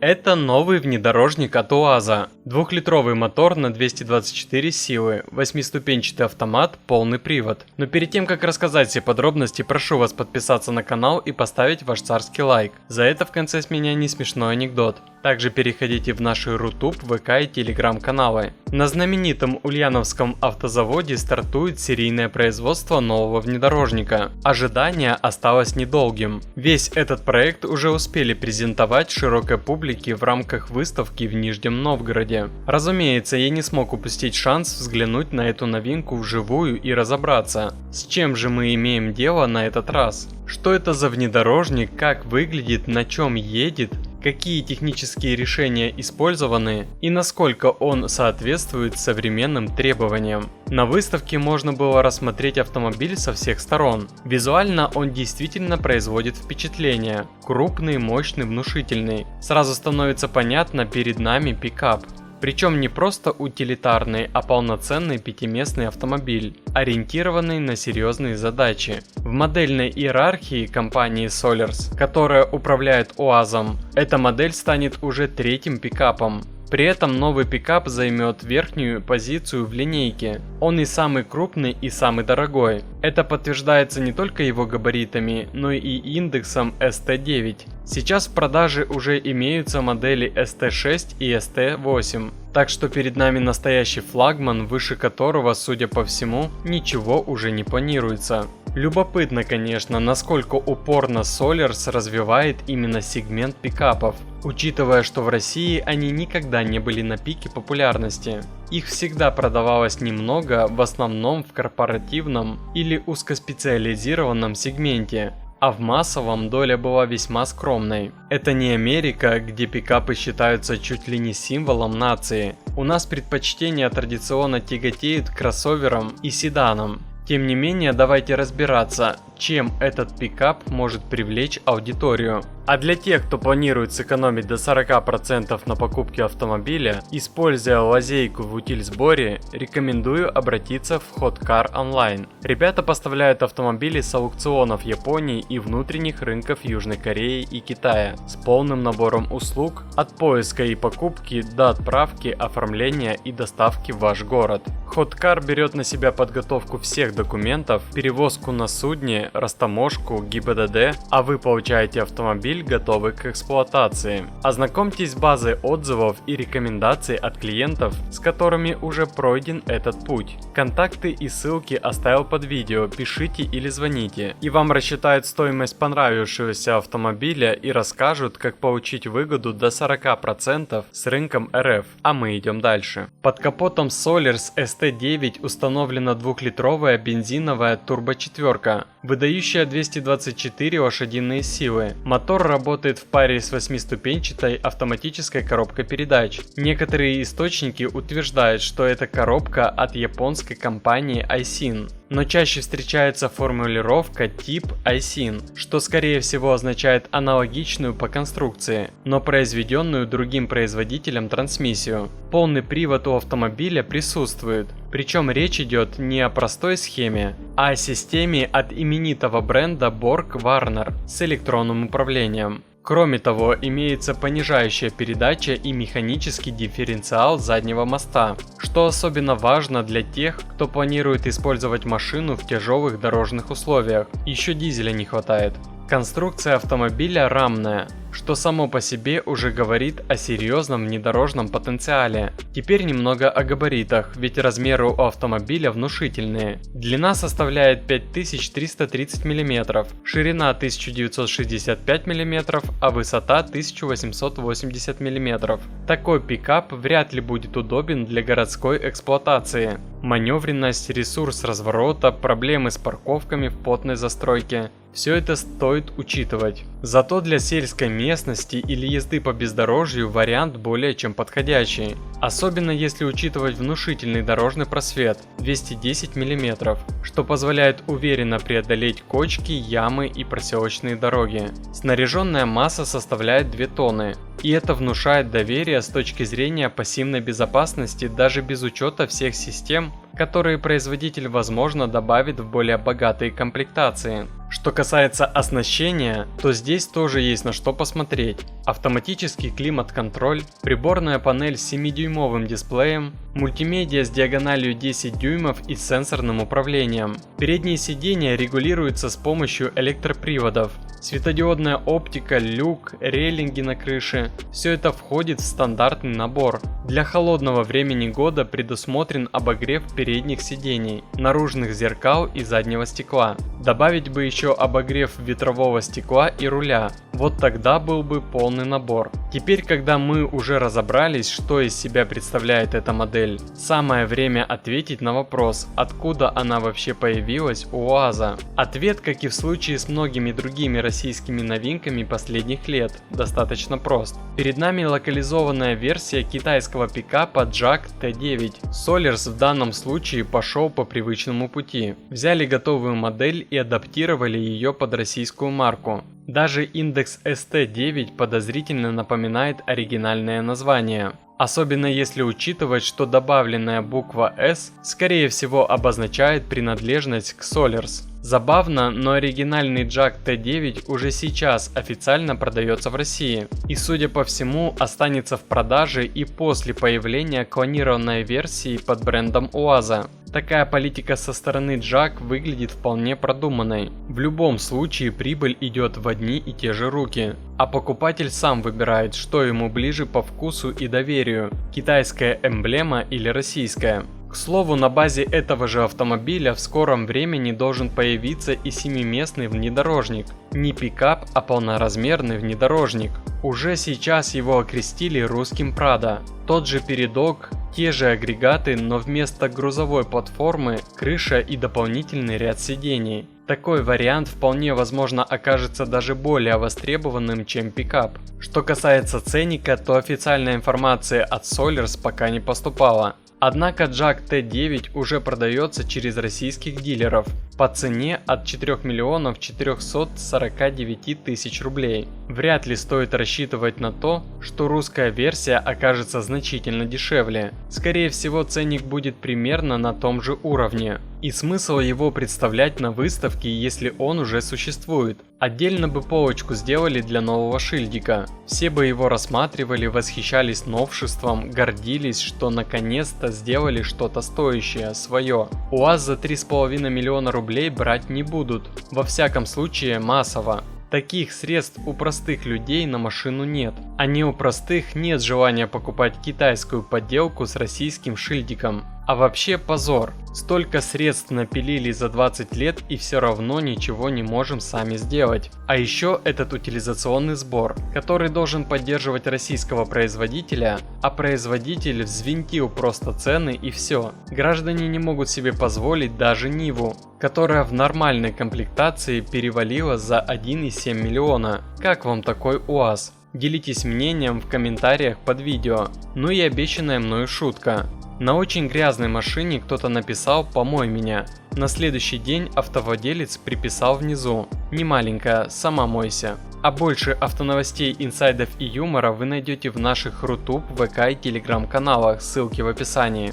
Это новый внедорожник от УАЗа. Двухлитровый мотор на 224 силы, 8-ступенчатый автомат, полный привод. Но перед тем как рассказать все подробности, прошу вас подписаться на канал и поставить ваш царский лайк. За это в конце с меня не смешной анекдот. Также переходите в наши Рутуб, ВК и Телеграм каналы. На знаменитом Ульяновском автозаводе стартует серийное производство нового внедорожника. Ожидание осталось недолгим. Весь этот проект уже успели презентовать широкой публике в рамках выставки в Нижнем Новгороде. Разумеется, я не смог упустить шанс взглянуть на эту новинку вживую и разобраться, с чем же мы имеем дело на этот раз. Что это за внедорожник, как выглядит, на чем едет, какие технические решения использованы и насколько он соответствует современным требованиям. На выставке можно было рассмотреть автомобиль со всех сторон. Визуально он действительно производит впечатление. Крупный, мощный, внушительный. Сразу становится понятно, перед нами пикап. Причем не просто утилитарный, а полноценный пятиместный автомобиль, ориентированный на серьезные задачи. В модельной иерархии компании Solers, которая управляет УАЗом, эта модель станет уже третьим пикапом. При этом новый пикап займет верхнюю позицию в линейке. Он и самый крупный, и самый дорогой. Это подтверждается не только его габаритами, но и индексом ST9. Сейчас в продаже уже имеются модели ST6 и ST8. Так что перед нами настоящий флагман, выше которого, судя по всему, ничего уже не планируется. Любопытно, конечно, насколько упорно Solers развивает именно сегмент пикапов, учитывая, что в России они никогда не были на пике популярности. Их всегда продавалось немного, в основном в корпоративном или узкоспециализированном сегменте, а в массовом доля была весьма скромной. Это не Америка, где пикапы считаются чуть ли не символом нации. У нас предпочтения традиционно тяготеют к кроссоверам и седанам. Тем не менее, давайте разбираться, чем этот пикап может привлечь аудиторию. А для тех, кто планирует сэкономить до 40% на покупке автомобиля, используя лазейку в утильсборе, рекомендую обратиться в Hot Car Online. Ребята поставляют автомобили с аукционов Японии и внутренних рынков Южной Кореи и Китая с полным набором услуг от поиска и покупки до отправки, оформления и доставки в ваш город. Hot Car берет на себя подготовку всех документов, перевозку на судне, растаможку, ГИБДД, а вы получаете автомобиль, готовый к эксплуатации. Ознакомьтесь с базой отзывов и рекомендаций от клиентов, с которыми уже пройден этот путь. Контакты и ссылки оставил под видео, пишите или звоните, и вам рассчитают стоимость понравившегося автомобиля и расскажут, как получить выгоду до 40% с рынком РФ, а мы идем дальше. Под капотом Solers ST9 установлена двухлитровая бензиновая турбочетверка, выдающая 224 лошадиные силы. Мотор работает в паре с 8-ступенчатой автоматической коробкой передач. Некоторые источники утверждают, что это коробка от японской компании Aisin. Но чаще встречается формулировка тип Aisin, что скорее всего означает аналогичную по конструкции, но произведенную другим производителем трансмиссию. Полный привод у автомобиля присутствует, причем речь идет не о простой схеме, а о системе от именитого бренда Borg-Warner с электронным управлением. Кроме того, имеется понижающая передача и механический дифференциал заднего моста, что особенно важно для тех, кто планирует использовать машину в тяжелых дорожных условиях. Еще дизеля не хватает. Конструкция автомобиля рамная, что само по себе уже говорит о серьезном внедорожном потенциале. Теперь немного о габаритах, ведь размеры у автомобиля внушительные. Длина составляет 5330 мм, ширина 1965 мм, а высота 1880 мм. Такой пикап вряд ли будет удобен для городской эксплуатации. Маневренность, ресурс разворота, проблемы с парковками в плотной застройке – все это стоит учитывать. Зато для сельской местности или езды по бездорожью вариант более чем подходящий. Особенно если учитывать внушительный дорожный просвет 210 мм, что позволяет уверенно преодолеть кочки, ямы и проселочные дороги. Снаряженная масса составляет 2 тонны. И это внушает доверие с точки зрения пассивной безопасности даже без учета всех систем, которые производитель возможно добавит в более богатые комплектации. Что касается оснащения, то здесь тоже есть на что посмотреть. Автоматический климат-контроль, приборная панель с 7-дюймовым дисплеем, мультимедиа с диагональю 10 дюймов и с сенсорным управлением. Передние сиденья регулируются с помощью электроприводов. Светодиодная оптика, люк, рейлинги на крыше – все это входит в стандартный набор. Для холодного времени года предусмотрен обогрев передних сидений, наружных зеркал и заднего стекла. Добавить бы еще обогрев ветрового стекла и руля, вот тогда был бы полный набор. Теперь, когда мы уже разобрались, что из себя представляет эта модель, самое время ответить на вопрос, откуда она вообще появилась у УАЗа. Ответ, как и в случае с многими другими российскими новинками последних лет, достаточно прост. Перед нами локализованная версия китайского пикапа JAC T9. Solers в данном случае пошел по привычному пути. Взяли готовую модель и адаптировали ее под российскую марку. Даже индекс ST9 подозрительно напоминает оригинальное название. Особенно если учитывать, что добавленная буква S скорее всего обозначает принадлежность к Solers. Забавно, но оригинальный JAC T9 уже сейчас официально продается в России и, судя по всему, останется в продаже и после появления клонированной версии под брендом УАЗа. Такая политика со стороны JAC выглядит вполне продуманной. В любом случае прибыль идет в одни и те же руки, а покупатель сам выбирает, что ему ближе по вкусу и доверию – китайская эмблема или российская. К слову, на базе этого же автомобиля в скором времени должен появиться и 7-местный внедорожник. Не пикап, а полноразмерный внедорожник. Уже сейчас его окрестили русским Прадо. Тот же передок, те же агрегаты, но вместо грузовой платформы крыша и дополнительный ряд сидений. Такой вариант вполне возможно окажется даже более востребованным, чем пикап. Что касается ценника, то официальная информация от Solers пока не поступала. Однако JAC T9 уже продается через российских дилеров по цене от 4 миллионов 449 тысяч рублей. Вряд ли стоит рассчитывать на то, что русская версия окажется значительно дешевле. Скорее всего, ценник будет примерно на том же уровне. И смысл его представлять на выставке, если он уже существует. Отдельно бы полочку сделали для нового шильдика. Все бы его рассматривали, восхищались новшеством, гордились, что наконец-то сделали что-то стоящее, свое. УАЗ за 3,5 миллиона рублей брать не будут, во всяком случае массово. Таких средств у простых людей на машину нет, а не у простых нет желания покупать китайскую подделку с российским шильдиком. А вообще позор, столько средств напилили за 20 лет и все равно ничего не можем сами сделать. А еще этот утилизационный сбор, который должен поддерживать российского производителя, а производитель взвинтил просто цены и все. Граждане не могут себе позволить даже Ниву, которая в нормальной комплектации перевалила за 1,7 миллиона. Как вам такой УАЗ? Делитесь мнением в комментариях под видео. Ну и обещанная мною шутка. На очень грязной машине кто-то написал «помой меня». На следующий день автовладелец приписал внизу «не маленькая, сама мойся». А больше автоновостей, инсайдов и юмора вы найдете в наших Рутуб, ВК и Телеграм каналах, ссылки в описании.